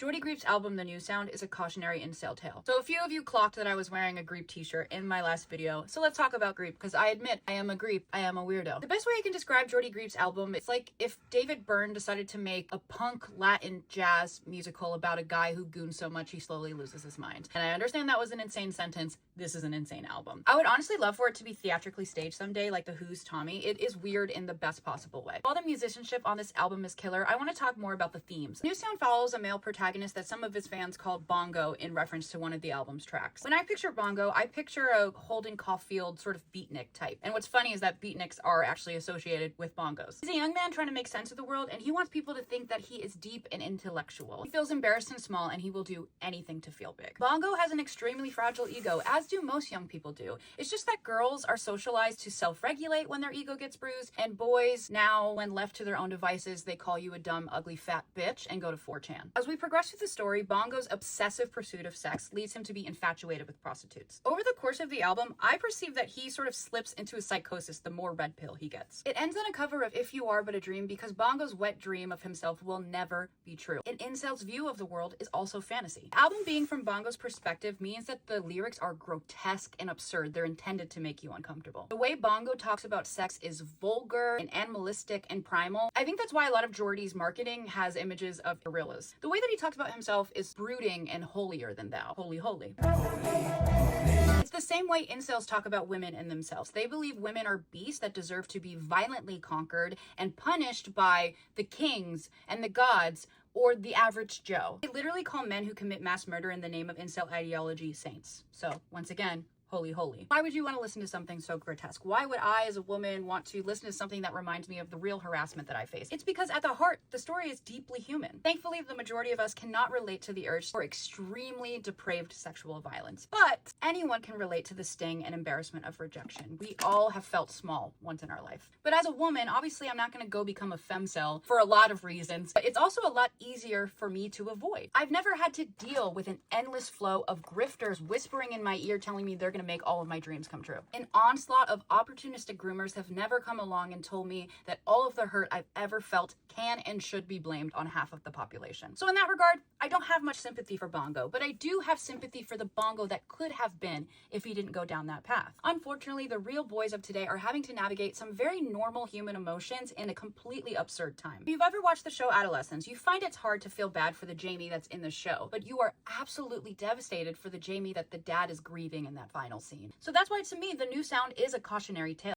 Geordie Greep's album, The New Sound, is a cautionary incel tale. So a few of you clocked that I was wearing a Greep t-shirt in my last video, so let's talk about Greep, because I admit I am a Greep, I am a weirdo. The best way I can describe Geordie Greep's album, it's like if David Byrne decided to make a punk Latin jazz musical about a guy who goons so much he slowly loses his mind. And I understand that was an insane sentence. This is an insane album. I would honestly love for it to be theatrically staged someday, like The Who's Tommy. It is weird in the best possible way. While the musicianship on this album is killer, I want to talk more about the themes. New Sound follows a male protagonist that some of his fans called Bongo in reference to one of the album's tracks. When I picture Bongo, I picture a Holden Caulfield sort of beatnik type. And what's funny is that beatniks are actually associated with bongos. He's a young man trying to make sense of the world, and he wants people to think that he is deep and intellectual. He feels embarrassed and small, and he will do anything to feel big. Bongo has an extremely fragile ego, as do most young people do. It's just that girls are socialized to self-regulate when their ego gets bruised, and boys now, when left to their own devices, they call you a dumb, ugly, fat bitch and go to 4chan. As we progress through the story, Bongo's obsessive pursuit of sex leads him to be infatuated with prostitutes. Over the course of the album, I perceive that he sort of slips into a psychosis the more red pill he gets. It ends on a cover of If You Are But a Dream because Bongo's wet dream of himself will never be true. An incel's view of the world is also fantasy. The album being from Bongo's perspective means that the lyrics are grotesque and absurd. They're intended to make you uncomfortable. The way Bongo talks about sex is vulgar and animalistic and primal. I think that's why a lot of Geordie's marketing has images of gorillas. The way that he talks about himself is brooding and holier than thou. Holy, holy. It's the same way incels talk about women and themselves. They believe women are beasts that deserve to be violently conquered and punished by the kings and the gods or the average Joe. They literally call men who commit mass murder in the name of incel ideology saints. So, once again, holy, holy. Why would you want to listen to something so grotesque? Why would I, as a woman, want to listen to something that reminds me of the real harassment that I face? It's because at the heart, the story is deeply human. Thankfully, the majority of us cannot relate to the urge for extremely depraved sexual violence, but anyone can relate to the sting and embarrassment of rejection. We all have felt small once in our life. But as a woman, obviously, I'm not going to go become a femcel for a lot of reasons, but it's also a lot easier for me to avoid. I've never had to deal with an endless flow of grifters whispering in my ear telling me they're going to make all of my dreams come true. An onslaught of opportunistic groomers have never come along and told me that all of the hurt I've ever felt can and should be blamed on half of the population. So in that regard, I don't have much sympathy for Bongo, but I do have sympathy for the Bongo that could have been if he didn't go down that path. Unfortunately, the real boys of today are having to navigate some very normal human emotions in a completely absurd time. If you've ever watched the show Adolescence, you find it's hard to feel bad for the Jamie that's in the show, but you are absolutely devastated for the Jamie that the dad is grieving in that final scene. So that's why, to me, The New Sound is a cautionary tale.